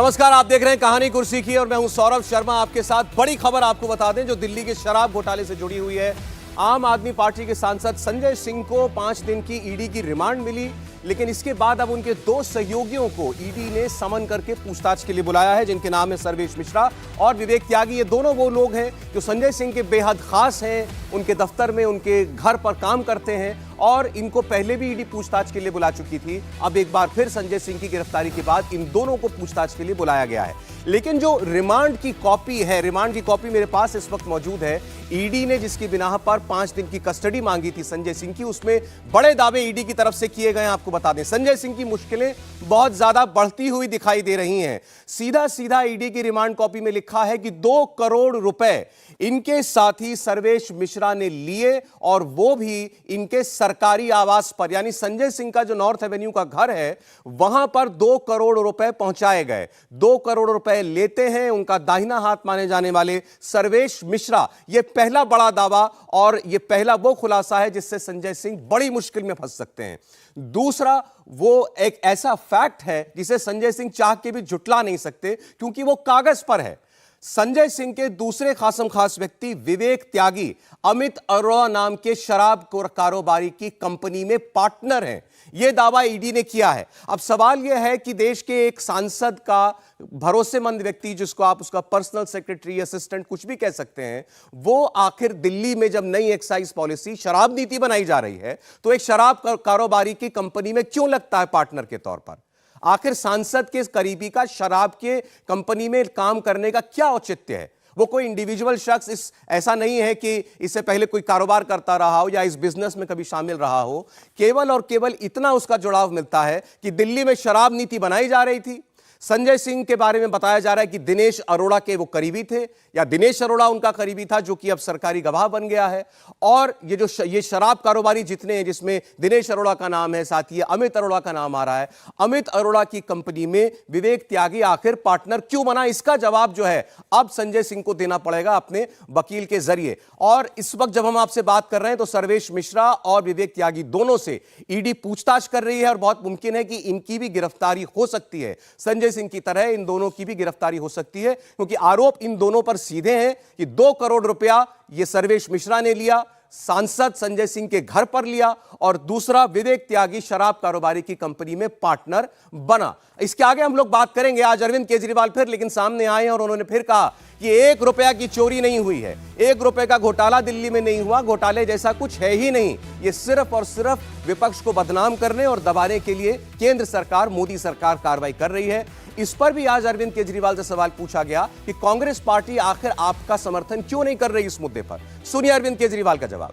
नमस्कार, आप देख रहे हैं कहानी कुर्सी की और मैं हूं सौरभ शर्मा। आपके साथ बड़ी खबर आपको बता दें जो दिल्ली के शराब घोटाले से जुड़ी हुई है। आम आदमी पार्टी के सांसद संजय सिंह को 5 दिन की ईडी की रिमांड मिली, लेकिन इसके बाद अब उनके 2 सहयोगियों को ईडी ने समन करके पूछताछ के लिए बुलाया है, जिनके नाम है सर्वेश मिश्रा और विवेक त्यागी। ये दोनों वो लोग हैं जो संजय सिंह के बेहद खास हैं, उनके दफ्तर में उनके घर पर काम करते हैं और इनको पहले भी ईडी पूछताछ के लिए बुला चुकी थी। अब एक बार फिर संजय सिंह की गिरफ्तारी के बाद इन दोनों को पूछताछ के लिए बुलाया गया है। लेकिन जो रिमांड की कॉपी है, रिमांड की कॉपी मेरे पास इस वक्त मौजूद है। ईडी ने जिसकी बिना पर 5 दिन की कस्टडी मांगी थी संजय सिंह की, उसमें बड़े दावे ईडी की तरफ से किए गए हैं। आपको बता दें संजय सिंह की मुश्किलें बहुत ज्यादा बढ़ती हुई दिखाई दे रही हैं। सीधा सीधा ईडी की रिमांड कॉपी में लिखा है कि 2 करोड़ रुपए इनके साथी सर्वेश मिश्रा ने लिए और वो भी इनके सरकारी आवास पर, यानी संजय सिंह का जो नॉर्थ एवेन्यू का घर है वहां पर 2 करोड़ रुपए पहुंचाए गए। 2 करोड़ रुपए लेते हैं उनका दाहिना हाथ माने जाने वाले सर्वेश मिश्रा। यह पहला बड़ा दावा और यह पहला वो खुलासा है जिससे संजय सिंह बड़ी मुश्किल में फंस सकते हैं। दूसरा, वो एक ऐसा फैक्ट है जिसे संजय सिंह चाह के भी झुटला नहीं सकते क्योंकि वो कागज पर है। संजय सिंह के दूसरे खासम खास व्यक्ति विवेक त्यागी अमित अरोड़ा नाम के शराब कारोबारी की कंपनी में पार्टनर हैं। यह दावा ईडी ने किया है। अब सवाल यह है कि देश के एक सांसद का भरोसेमंद व्यक्ति, जिसको आप उसका पर्सनल सेक्रेटरी, असिस्टेंट कुछ भी कह सकते हैं, वो आखिर दिल्ली में जब नई एक्साइज पॉलिसी शराब नीति बनाई जा रही है तो एक शराब कारोबारी की कंपनी में क्यों लगता है पार्टनर के तौर पर? आखिर सांसद के करीबी का शराब के कंपनी में काम करने का क्या औचित्य है? वो कोई इंडिविजुअल शख्स ऐसा नहीं है कि इससे पहले कोई कारोबार करता रहा हो या इस बिजनेस में कभी शामिल रहा हो। केवल और केवल इतना उसका जुड़ाव मिलता है कि दिल्ली में शराब नीति बनाई जा रही थी। संजय सिंह के बारे में बताया जा रहा है कि दिनेश अरोड़ा के वो करीबी थे या दिनेश अरोड़ा उनका करीबी था, जो कि अब सरकारी गवाह बन गया है। और ये शराब कारोबारी जितने हैं, जिसमें दिनेश अरोड़ा का नाम है, साथ ही अमित अरोड़ा का नाम आ रहा है, अमित अरोड़ा की कंपनी में विवेक त्यागी आखिर पार्टनर क्यों बना, इसका जवाब जो है अब संजय सिंह को देना पड़ेगा अपने वकील के जरिए। और इस वक्त जब हम आपसे बात कर रहे हैं तो सर्वेश मिश्रा और विवेक त्यागी दोनों से ईडी पूछताछ कर रही है और बहुत मुमकिन है कि इनकी भी गिरफ्तारी हो सकती है। संजय सिंह की तरह इन दोनों की भी गिरफ्तारी हो सकती है क्योंकि आरोप इन दोनों पर सीधे हैं कि 2 करोड़ रुपया ये सर्वेश मिश्रा ने लिया, सांसद संजय सिंह के घर पर लिया, और दूसरा विवेक त्यागी शराब कारोबारी की कंपनी में पार्टनर बना। इसके आगे हम लोग बात करेंगे। आज अरविंद केजरीवाल फिर लेकिन सामने आए और उन्होंने फिर कहा कि 1 रुपया की चोरी नहीं हुई है, 1 रुपए का घोटाला दिल्ली में नहीं हुआ, घोटाले जैसा कुछ है ही नहीं। ये सिर्फ और सिर्फ विपक्ष को बदनाम करने और दबाने के लिए केंद्र सरकार, मोदी सरकार कार्रवाई कर रही है। इस पर भी आज अरविंद केजरीवाल से सवाल पूछा गया कि कांग्रेस पार्टी आखिर आपका समर्थन क्यों नहीं कर रही इस मुद्दे पर। सुनिए अरविंद केजरीवाल का जवाब।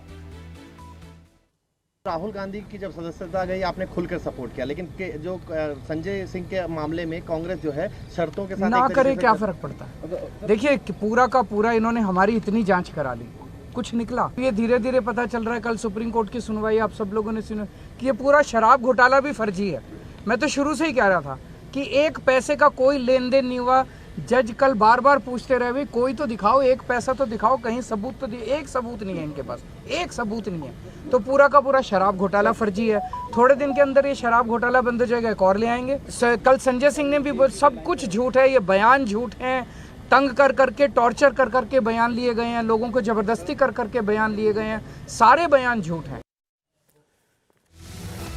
राहुल गांधी की जब सदस्यता गई आपने खुलकर सपोर्ट किया, लेकिन जो संजय सिंह के मामले में कांग्रेस जो है शर्तों के साथ ना करे क्या फर्क पड़ता है। देखिए पूरा का पूरा इन्होंने हमारी इतनी जांच करा ली, कुछ निकला। ये धीरे धीरे पता चल रहा है, कल सुप्रीम कोर्ट की सुनवाई आप सब लोगों ने सुनी कि ये पूरा शराब घोटाला भी फर्जी है। मैं तो शुरू से ही कह रहा था कि 1 पैसे का कोई लेन देन नहीं हुआ। जज कल बार बार पूछते रहे, भाई कोई तो दिखाओ, 1 पैसा तो दिखाओ, कहीं सबूत तो दिए। एक सबूत नहीं है इनके पास, एक सबूत नहीं है। तो पूरा का पूरा शराब घोटाला फर्जी है। थोड़े दिन के अंदर ये शराब घोटाला बंद हो जाएगा, एक और ले आएंगे। कल संजय सिंह ने भी सब कुछ झूठ है, ये बयान झूठ है, तंग कर करके, टॉर्चर कर करके बयान लिए गए हैं, लोगों को जबरदस्ती कर करके बयान लिए गए हैं, सारे बयान झूठ हैं।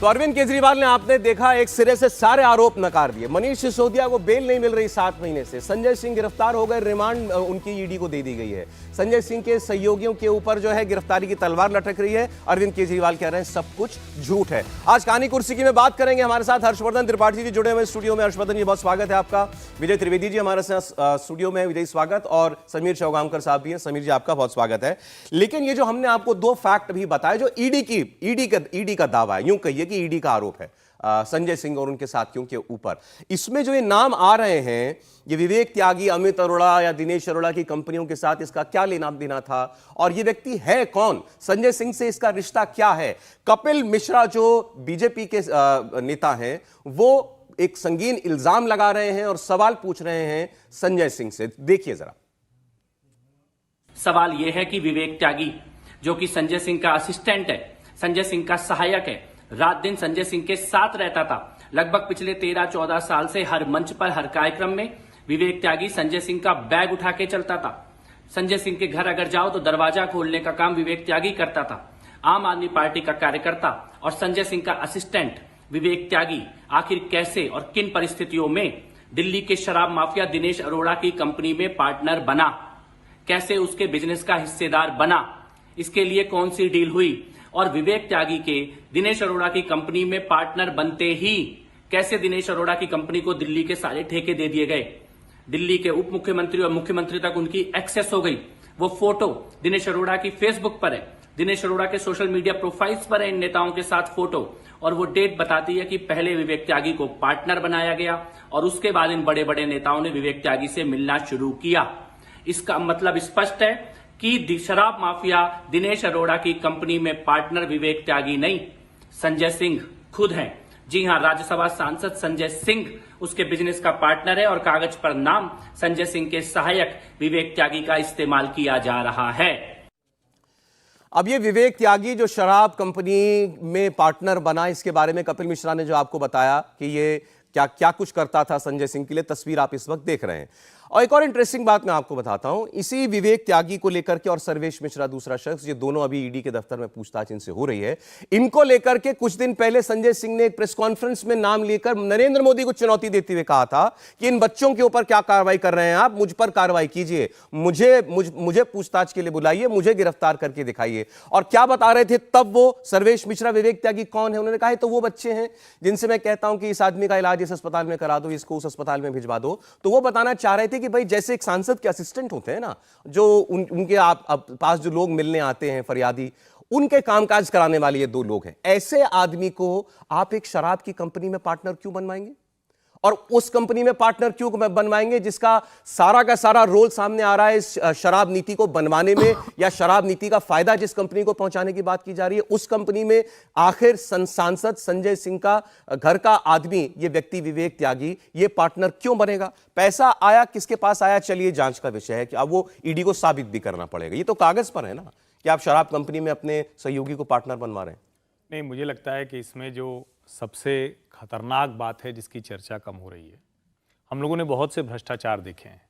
तो अरविंद केजरीवाल ने, आपने देखा, एक सिरे से सारे आरोप नकार दिए। मनीष सिसोदिया को बेल नहीं मिल रही 7 महीने से, संजय सिंह गिरफ्तार हो गए, रिमांड उनकी ईडी को दे दी गई है। संजय सिंह के सहयोगियों के ऊपर जो है गिरफ्तारी की तलवार लटक रही है। अरविंद केजरीवाल कह रहे हैं सब कुछ झूठ है। आज कहानी कुर्सी की में बात करेंगे। हमारे साथ हर्षवर्धन त्रिपाठी जी जुड़े हुए स्टूडियो में। हर्षवर्धन जी, बहुत स्वागत है आपका। विजय त्रिवेदी जी हमारे साथ स्टूडियो में, विजय स्वागत। और समीर चौगामकर साहब भी हैं। समीर जी, आपका बहुत स्वागत है। लेकिन ये जो हमने आपको 2 फैक्ट भी बताए, जो ईडी का दावा है, यूं कहिए कि ईडी का आरोप है संजय सिंह और उनके साथियों के ऊपर, इसमें जो ये नाम आ रहे हैं, ये विवेक त्यागी, अमित अरोड़ा या दिनेश अरोड़ा की कंपनियों के साथ इसका क्या लेना देना था, और ये व्यक्ति है कौन, संजय सिंह से इसका रिश्ता क्या है? कपिल मिश्रा जो बीजेपी के नेता हैं, वो एक संगीन इल्जाम लगा रहे हैं और सवाल पूछ रहे हैं संजय सिंह से। देखिए जरा। सवाल यह है कि विवेक त्यागी जो कि संजय सिंह का असिस्टेंट है, संजय सिंह का सहायक है, रात दिन संजय सिंह के साथ रहता था, लगभग पिछले 13-14 साल से हर मंच पर, हर कार्यक्रम में विवेक त्यागी संजय सिंह का बैग उठा के चलता था। संजय सिंह के घर अगर जाओ तो दरवाजा खोलने का काम विवेक त्यागी करता था। आम आदमी पार्टी का कार्यकर्ता और संजय सिंह का असिस्टेंट विवेक त्यागी आखिर कैसे और किन परिस्थितियों में दिल्ली के शराब माफिया दिनेश अरोड़ा की कंपनी में पार्टनर बना, कैसे उसके बिजनेस का हिस्सेदार बना, इसके लिए कौन सी डील हुई, और विवेक त्यागी के दिनेश अरोड़ा की कंपनी में पार्टनर बनते ही कैसे दिनेश अरोड़ा की कंपनी को दिल्ली के सारे ठेके दे दिए गए, दिल्ली के उप मुख्यमंत्री और मुख्यमंत्री तक उनकी एक्सेस हो गई। वो फोटो दिनेश अरोड़ा की फेसबुक पर है, दिनेश अरोड़ा के सोशल मीडिया प्रोफाइल्स पर है इन नेताओं के साथ फोटो, और वो डेट बताती है कि पहले विवेक त्यागी को पार्टनर बनाया गया और उसके बाद इन बड़े बड़े नेताओं ने विवेक त्यागी से मिलना शुरू किया। इसका मतलब स्पष्ट है कि शराब माफिया दिनेश अरोड़ा की कंपनी में पार्टनर विवेक त्यागी नहीं, संजय सिंह खुद हैं। जी हां, राज्यसभा सांसद संजय सिंह उसके बिजनेस का पार्टनर है और कागज पर नाम संजय सिंह के सहायक विवेक त्यागी का इस्तेमाल किया जा रहा है। अब ये विवेक त्यागी जो शराब कंपनी में पार्टनर बना, इसके बारे में कपिल मिश्रा ने जो आपको बताया कि ये क्या क्या कुछ करता था संजय सिंह के लिए, तस्वीर आप इस वक्त देख रहे हैं। और एक और इंटरेस्टिंग बात मैं आपको बताता हूं, इसी विवेक त्यागी को लेकर के और सर्वेश मिश्रा दूसरा शख्स, ये दोनों अभी ईडी के दफ्तर में पूछताछ इनसे हो रही है, इनको लेकर के कुछ दिन पहले संजय सिंह ने एक प्रेस कॉन्फ्रेंस में नाम लेकर नरेंद्र मोदी को चुनौती देते हुए कहा था कि इन बच्चों के ऊपर क्या कार्रवाई कर रहे हैं आप, मुझ पर कार्रवाई कीजिए, मुझे पूछताछ के लिए बुलाइए, मुझे गिरफ्तार करके दिखाइए। और क्या बता रहे थे तब वो सर्वेश मिश्रा, विवेक त्यागी कौन है? उन्होंने कहा तो वो बच्चे हैं जिनसे मैं कहता हूं कि इस आदमी का इलाज इस अस्पताल में करा दो, इसको उस अस्पताल में भिजवा दो। तो वो बताना चाह रहे थे कि भाई जैसे एक सांसद के असिस्टेंट होते हैं ना, जो उनके पास जो लोग मिलने आते हैं फरियादी, उनके कामकाज कराने वाले ये दो लोग हैं। ऐसे आदमी को आप एक शराब की कंपनी में पार्टनर क्यों बनवाएंगे? और उस कंपनी में पार्टनर क्यों बनवाएंगे जिसका सारा का सारा रोल सामने आ रहा है इस शराब नीति को बनवाने में, या शराब नीति का फायदा जिस कंपनी को पहुंचाने की बात की जा रही है, उस कंपनी में आखिर सांसद संजय सिंह का घर का आदमी, ये व्यक्ति विवेक त्यागी, ये पार्टनर क्यों बनेगा? पैसा आया किसके पास आया, चलिए जांच का विषय है कि अब वो ईडी को साबित भी करना पड़ेगा। ये तो कागज पर है ना कि आप शराब कंपनी में अपने सहयोगी को पार्टनर बनवा रहे हैं। नहीं, मुझे लगता है कि इसमें जो सबसे खतरनाक बात है जिसकी चर्चा कम हो रही है, हम लोगों ने बहुत से भ्रष्टाचार देखे हैं।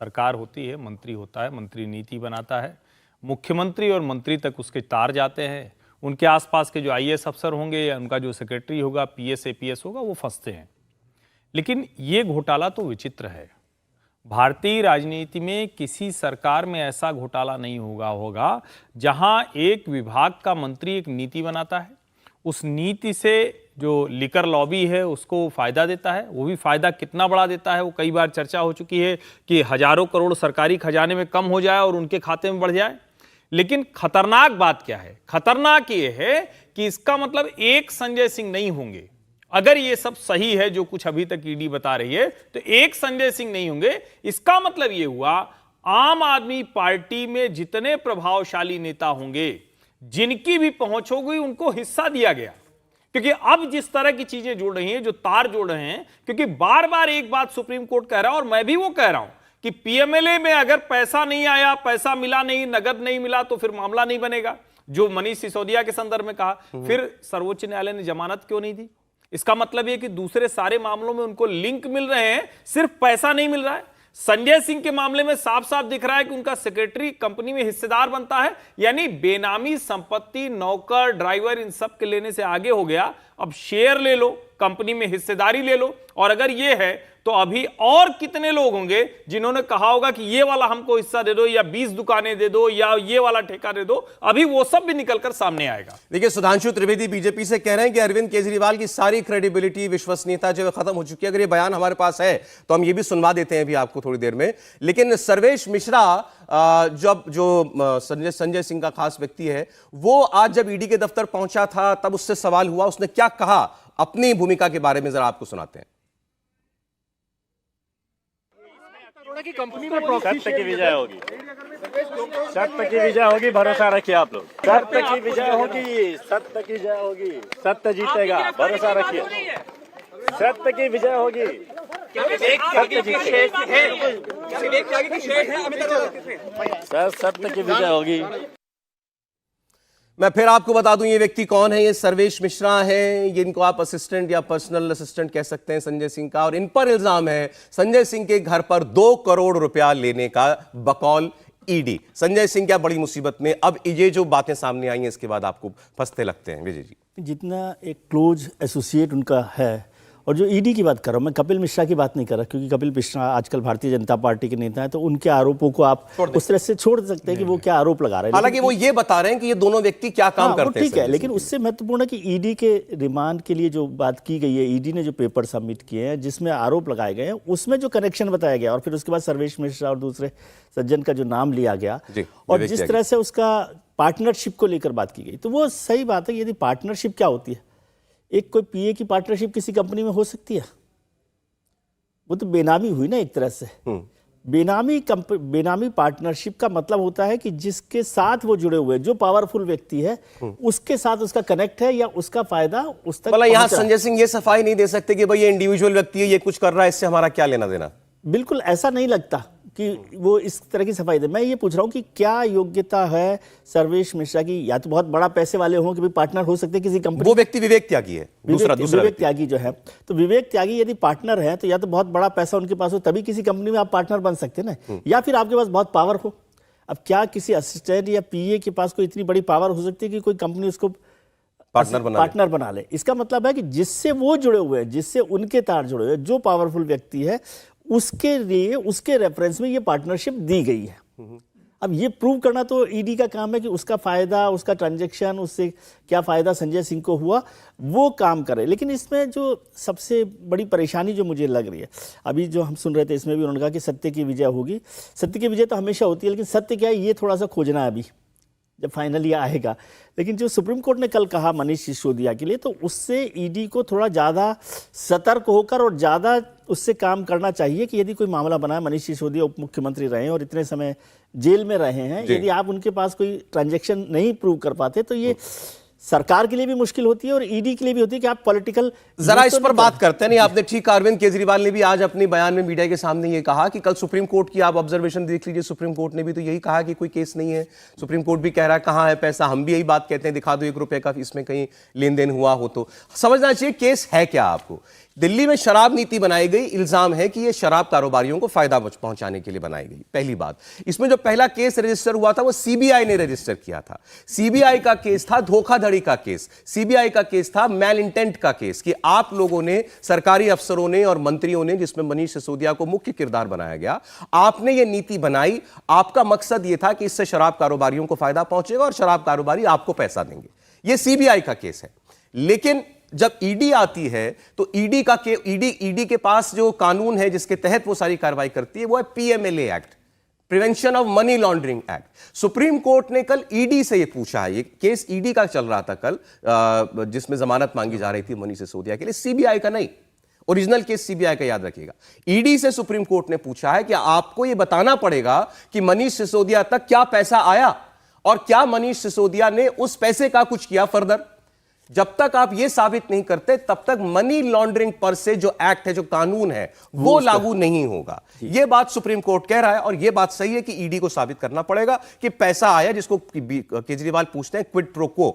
सरकार होती है, मंत्री होता है, मंत्री नीति बनाता है, मुख्यमंत्री और मंत्री तक उसके तार जाते हैं, उनके आसपास के जो आईएएस अफसर होंगे या उनका जो सेक्रेटरी होगा, पीएस एपीएस होगा, वो फंसते हैं। लेकिन ये घोटाला तो विचित्र है। भारतीय राजनीति में किसी सरकार में ऐसा घोटाला नहीं होगा जहां एक विभाग का मंत्री एक नीति बनाता है, उस नीति से जो लिकर लॉबी है उसको फायदा देता है, वो भी फायदा कितना बड़ा देता है वो कई बार चर्चा हो चुकी है कि हजारों करोड़ सरकारी खजाने में कम हो जाए और उनके खाते में बढ़ जाए। लेकिन खतरनाक बात क्या है? खतरनाक ये है कि इसका मतलब एक संजय सिंह नहीं होंगे। अगर ये सब सही है जो कुछ अभी तक ईडी बता रही है, तो एक संजय सिंह नहीं होंगे। इसका मतलब ये हुआ आम आदमी पार्टी में जितने प्रभावशाली नेता होंगे, जिनकी भी पहुंच होगी, उनको हिस्सा दिया गया। क्योंकि अब जिस तरह की चीजें जुड़ रही हैं, जो तार जुड़ रहे हैं, क्योंकि बार बार एक बात सुप्रीम कोर्ट कह रहा है और मैं भी वो कह रहा हूं कि पीएमएलए में अगर पैसा नहीं आया, पैसा मिला नहीं, नगद नहीं मिला, तो फिर मामला नहीं बनेगा, जो मनीष सिसोदिया के संदर्भ में कहा। फिर सर्वोच्च न्यायालय ने जमानत क्यों नहीं दी? इसका मतलब यह कि दूसरे सारे मामलों में उनको लिंक मिल रहे हैं, सिर्फ पैसा नहीं मिल रहा है। संजय सिंह के मामले में साफ साफ दिख रहा है कि उनका सेक्रेटरी कंपनी में हिस्सेदार बनता है, यानी बेनामी संपत्ति, नौकर, ड्राइवर, इन सब के लेने से आगे हो गया। अब शेयर ले लो, कंपनी में हिस्सेदारी ले लो, और अगर ये है तो अभी और कितने लोग होंगे जिन्होंने कहा होगा कि ये वाला हमको हिस्सा दे दो, या 20 दुकानें दे दो, या ये वाला ठेका दे दो। अभी वो सब भी निकलकर सामने आएगा। देखिए, सुधांशु त्रिवेदी बीजेपी से कह रहे हैं कि अरविंद केजरीवाल की सारी क्रेडिबिलिटी, विश्वसनीयता जो है खत्म हो चुकी है। अगर ये बयान हमारे पास है तो हम ये भी सुनवा देते हैं अभी आपको थोड़ी देर में। लेकिन सर्वेश मिश्रा, जब जो संजय सिंह का खास व्यक्ति है, वो आज जब ईडी के दफ्तर पहुंचा था तब उससे सवाल हुआ, उसने क्या कहा अपनी भूमिका के बारे में, जरा आपको सुनाते हैं। की कंपनी में सत्य की विजय होगी, सत्य की विजय होगी, भरोसा रखिए आप लोग। सत्य की विजय होगी, सत्य की विजय होगी, सत्य जीतेगा, भरोसा रखिए। सत्य की विजय होगी, सत्य जीतेगा, सर सत्य की विजय होगी। मैं फिर आपको बता दूं ये व्यक्ति कौन है। ये सर्वेश मिश्रा हैं, जिनको आप असिस्टेंट या पर्सनल असिस्टेंट कह सकते हैं संजय सिंह का, और इन पर इल्जाम है संजय सिंह के घर पर 2 करोड़ रुपया लेने का बकौल ईडी। संजय सिंह क्या बड़ी मुसीबत में। अब ये जो बातें सामने आई हैं इसके बाद आपको फंसते लगते हैं विजय जी। जितना एक क्लोज एसोसिएट उनका है, और जो ईडी की बात कर रहा हूँ मैं, कपिल मिश्रा की बात नहीं कर रहा, क्योंकि कपिल मिश्रा आजकल भारतीय जनता पार्टी के नेता हैं, तो उनके आरोपों को आप उस तरह से छोड़ सकते हैं कि वो क्या आरोप लगा रहे हैं। हालांकि वो ये बता रहे हैं कि ये दोनों व्यक्ति क्या काम करते हैं। ठीक है, लेकिन उससे महत्वपूर्ण है कि ईडी के रिमांड के लिए जो बात की गई है, ईडी ने जो पेपर सबमिट किए हैं जिसमें आरोप लगाए गए हैं, उसमें जो कनेक्शन बताया गया, और फिर उसके बाद सर्वेश मिश्रा और दूसरे सज्जन का जो नाम लिया गया, और जिस तरह से उसका पार्टनरशिप को लेकर बात की गई, तो वो सही बात है। यदि पार्टनरशिप क्या होती है, एक कोई पीए की पार्टनरशिप किसी कंपनी में हो सकती है? वो तो बेनामी हुई ना एक तरह से। बेनामी पार्टनरशिप का मतलब होता है कि जिसके साथ वो जुड़े हुए, जो पावरफुल व्यक्ति है, उसके साथ उसका कनेक्ट है या उसका फायदा उस तक। यहाँ संजय सिंह ये सफाई नहीं दे सकते कि भाई ये इंडिविजुअल व्यक्ति है, ये कुछ कर रहा है, इससे हमारा क्या लेना देना। बिल्कुल ऐसा नहीं लगता कि वो इस तरह की सफाई दे। मैं ये पूछ रहा हूँ कि क्या योग्यता है सर्वेश मिश्रा की? या तो बहुत बड़ा पैसे वाले हों कि भी पार्टनर हो सकते हैं किसी कंपनी। वो व्यक्ति विवेक त्यागी है, दूसरा विवेक त्यागी जो है, तो विवेक त्यागी यदि पार्टनर है तो या तो बहुत बड़ा पैसा उनके पास हो, तभी किसी कंपनी में आप पार्टनर बन सकते हैं ना, या फिर आपके पास बहुत पावर हो। अब क्या किसी असिस्टेंट या पीए के पास कोई इतनी बड़ी पावर हो सकती है कि कोई कंपनी उसको पार्टनर बना ले? इसका मतलब है कि जिससे वो जुड़े हुए हैं, जिससे उनके तार जुड़े हुए हैं, जो पावरफुल व्यक्ति है, उसके लिए उसके रेफरेंस में ये पार्टनरशिप दी गई है। अब ये प्रूव करना तो ईडी का काम है कि उसका फायदा, उसका ट्रांजैक्शन, उससे क्या फायदा संजय सिंह को हुआ, वो काम करे। लेकिन इसमें जो सबसे बड़ी परेशानी जो मुझे लग रही है, अभी जो हम सुन रहे थे इसमें भी उन्होंने कहा कि सत्य की विजय होगी। सत्य की विजय तो हमेशा होती है, लेकिन सत्य क्या है ये थोड़ा सा खोजना है अभी, जब फाइनली आएगा। लेकिन जो सुप्रीम कोर्ट ने कल कहा मनीष सिसोदिया के लिए, तो उससे ईडी को थोड़ा ज़्यादा सतर्क होकर और ज़्यादा उससे काम करना चाहिए कि यदि कोई मामला बना है, मनीष सिसोदिया उप मुख्यमंत्री रहे हैं और इतने समय जेल में रहे हैं, यदि आप उनके पास कोई ट्रांजैक्शन नहीं प्रूव कर पाते तो ये सरकार के लिए भी मुश्किल होती है और ईडी के लिए भी होती है कि आप पॉलिटिकल। जरा इस पर बात करते हैं। नहीं, आपने ठीक, अरविंद केजरीवाल ने भी आज अपने बयान में मीडिया के सामने ये कहा कि कल सुप्रीम कोर्ट की आप ऑब्जर्वेशन देख लीजिए, सुप्रीम कोर्ट ने भी तो यही कहा कि कोई केस नहीं है। सुप्रीम कोर्ट भी कह रहा है कहां है पैसा, हम भी यही बात कहते हैं, दिखा दो 1 रुपए का इसमें कहीं लेन देन हुआ हो। तो समझना चाहिए केस है क्या। आपको दिल्ली में शराब नीति बनाई गई, इल्जाम है कि यह शराब कारोबारियों को फायदा पहुंचाने के लिए बनाई गई। पहली बात, इसमें जो पहला केस रजिस्टर हुआ था वो सीबीआई ने रजिस्टर किया था। सीबीआई का केस था धोखाधड़ी का केस, सीबीआई का केस था मैल इंटेंट का केस, कि आप लोगों ने, सरकारी अफसरों ने और मंत्रियों ने, जिसमें मनीष सिसोदिया को मुख्य किरदार बनाया गया, आपने ये नीति बनाई। आपका मकसद यह था कि इससे शराब कारोबारियों को फायदा पहुंचेगा और शराब कारोबारी आपको पैसा देंगे। यह सीबीआई का केस है। लेकिन जब ईडी आती है तो ईडी के पास जो कानून है जिसके तहत वो सारी कार्रवाई करती है वो है PMLA act, prevention of money laundering act. Supreme court ने कल ईडी से ये पूछा है, ये केस ईडी का चल रहा था कल, जिसमें जमानत मांगी जा रही थी मनीष सिसोदिया के लिए, सीबीआई का नहीं, ओरिजिनल केस सीबीआई का, याद रखिएगा। ईडी से सुप्रीम कोर्ट ने पूछा है कि आपको यह बताना पड़ेगा कि मनीष सिसोदिया तक क्या पैसा आया और क्या मनीष सिसोदिया ने उस पैसे का कुछ किया फर्दर। जब तक आप यह साबित नहीं करते तब तक मनी लॉन्ड्रिंग पर से जो एक्ट है, जो कानून है, वो लागू नहीं होगा। यह बात सुप्रीम कोर्ट कह रहा है और यह बात सही है कि ईडी को साबित करना पड़ेगा कि पैसा आया, जिसको केजरीवाल पूछते हैं क्विड प्रो क्वो,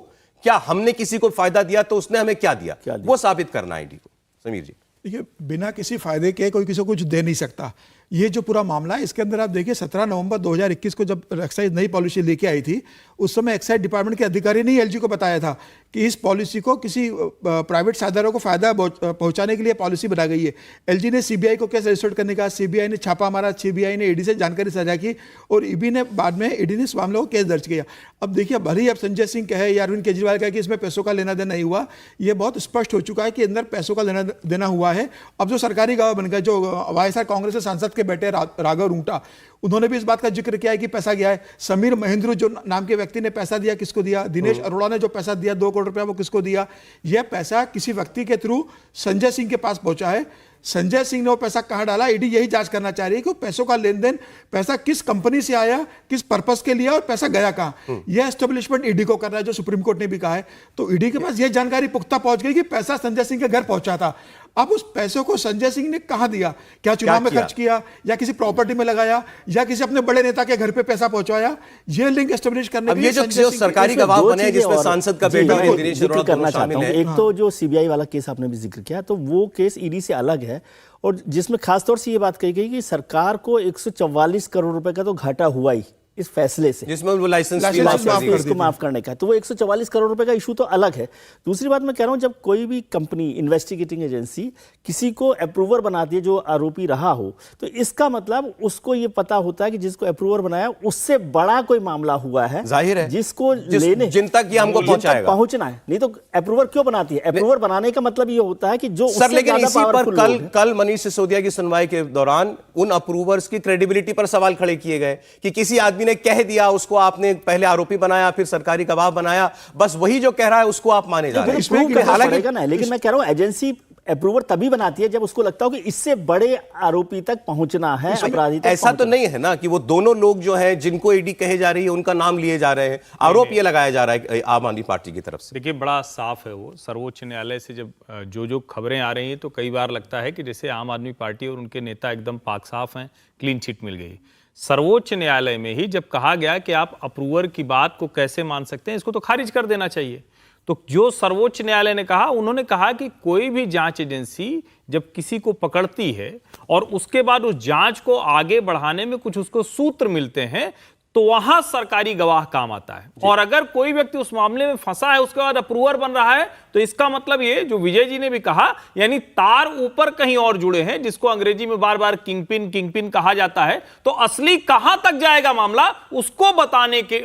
क्या हमने किसी को फायदा दिया तो उसने हमें क्या दिया, वो साबित करना है ईडी को। समीर जी, देखिए, बिना किसी फायदे के कोई किसी को कुछ दे नहीं सकता। ये जो पूरा मामला है, इसके अंदर आप देखिए 17 नवंबर 2021 को जब एक्साइज नई पॉलिसी लेके आई थी, उस समय एक्साइज डिपार्टमेंट के अधिकारी ने एलजी को बताया था कि इस पॉलिसी को किसी प्राइवेट साझेदारों को फायदा पहुंचाने के लिए पॉलिसी बना गई है। एलजी ने सीबीआई को केस रजिस्टर करने का, सीबीआई ने छापा मारा, सीबीआई ने ईडी से जानकारी साझा की और ईडी ने बाद में इस मामले को केस दर्ज किया। अब देखिए, भले ही अब संजय सिंह कहे या अरविंद केजरीवाल कहे कि इसमें पैसों का लेना देना नहीं हुआ, यह बहुत स्पष्ट हो चुका है कि अंदर पैसों का लेना देना हुआ है। अब जो सरकारी गवाह बन गए, जो वाईएसआर कांग्रेस के सांसद के बेटे राघव रूंगटा, उन्होंने भी इस बात का जिक्र किया है कि पैसा गया है। समीर महेंद्र जो नाम के व्यक्ति ने पैसा दिया, किसको दिया? दिनेश अरोड़ा ने जो पैसा दिया 2 करोड़ रुपया, वो किसको दिया? यह पैसा किसी व्यक्ति के थ्रू संजय सिंह के पास पहुंचा है। संजय सिंह ने वो पैसा कहां डाला, ईडी यही जांच करना चाह रही है कि पैसों का लेन देन, पैसा किस कंपनी से आया, किस पर्पस के लिए और पैसा गया कहां, यह एस्टेब्लिशमेंट ईडी को करना है, जो सुप्रीम कोर्ट ने भी कहा है। तो ईडी के पास यह जानकारी पुख्ता पहुंच गई कि पैसा संजय सिंह के घर पहुंचा था। अब उस पैसों को संजय सिंह ने कहां दिया? क्या चुनाव में खर्च किया, या किसी प्रॉपर्टी में लगाया, या किसी अपने बड़े नेता के घर पे पैसा पहुंचाया? ये लिंक एस्टेब्लिश करने अब के लिए ये जो संजय सिंह सरकारी की- गवाह दो बने हैं, चीजें जिसमें और- सांसद का जी, बेटा बिल्कुल, भी दिनेश जिक्र अरोड़ा करना दोनों चाहता शामिल हूं। हैं। एक तो जो सीबीआई वाला केस आपने भी जिक्र किया, तो वो केस ईडी से अलग है, और जिसमें खासतौर से ये बात कही गई कि सरकार को 144 करोड़ रुपए का तो घाटा हुआ ही इस फैसले से, जिसमें वो लाइसेंस फी लाइसेंस माफ कर माफ दी कर गई। इसको माफ करने का, तो वो 144 करोड़ रुपए का इशू तो अलग है। दूसरी बात मैं कह रहा हूं, जब कोई भी कंपनी, इन्वेस्टिगेटिंग एजेंसी किसी को अप्रूवर बनाती है जो आरोपी रहा हो, तो इसका मतलब उसको ये पता होता है कि जिसको अप्रूवर बनाया उससे बड़ा कोई मामला हुआ है, जाहिर है, जिसको लेने जिन तक ये हमको जिन तक पहुंचाएगा। पहुंचना है। नहीं तो अप्रूवर क्यों बनाती है? अप्रूवर बनाने का मतलब ये होता है कि जो सर, लेकिन ज्यादा इसी पर powerful कल लोग हैं। कल मनीष सिसोदिया की सुनवाई के दौरान उन अप्रूवर्स की क्रेडिबिलिटी पर सवाल खड़े किए गए कि किसी आदमी ने कह दिया, उसको आपने पहले आरोपी बनाया, फिर सरकारी गवाह बनाया, बस वही जो कह रहा है उसको आप माने जा रहे हैं। इसमें हालांकि ना, लेकिन मैं कह रहा हूं एजेंसी अप्रूवर तभी बनाती है जब उसको लगता हो कि इससे बड़े आरोपी तक पहुंचना है, अपराधी तक ऐसा तो पहुंचना नहीं है ना कि वो दोनों लोग जो हैं जिनको ईडी कहे जा रही है उनका नाम लिए जा रहे हैं, आरोप ये लगाया जा रहा है आम आदमी पार्टी की तरफ से। देखिए, बड़ा साफ है वो। सर्वोच्च न्यायालय से जब जो खबरें आ रही हैं, तो कई बार लगता है कि जैसे आम आदमी पार्टी और उनके नेता एकदम पाक साफ हैं, क्लीन चिट मिल गई। सर्वोच्च न्यायालय में ही जब कहा गया कि आप अप्रूवर की बात को कैसे मान सकते हैं, इसको तो खारिज कर देना चाहिए। तो जो सर्वोच्च न्यायालय ने कहा, उन्होंने कहा कि कोई भी जांच एजेंसी जब किसी को पकड़ती है और उसके बाद उस जांच को आगे बढ़ाने में कुछ उसको सूत्र मिलते हैं, तो वहां सरकारी गवाह काम आता है। और अगर कोई व्यक्ति उस मामले में फंसा है, उसके बाद अप्रूवर बन रहा है, तो इसका मतलब ये जो विजय जी ने भी कहा, यानी तार ऊपर कहीं और जुड़े हैं, जिसको अंग्रेजी में बार बार किंगपिन कहा जाता है। तो असली कहां तक जाएगा मामला, उसको बताने के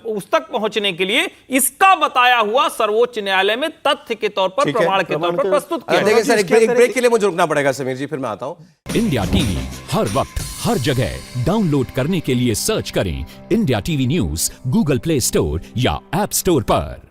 उस तक पहुंचने के लिए इसका बताया हुआ सर्वोच्च न्यायालय में तथ्य के तौर पर, ठीक है, प्रमाण के तौर पर प्रस्तुत किया। देखिए सर, एक ब्रेक के लिए मुझे रुकना पड़ेगा समीर जी, फिर मैं आता हूं। इंडिया टीवी हर वक्त हर जगह डाउनलोड करने के लिए सर्च करें India TV news Google play store या ऐप स्टोर पर।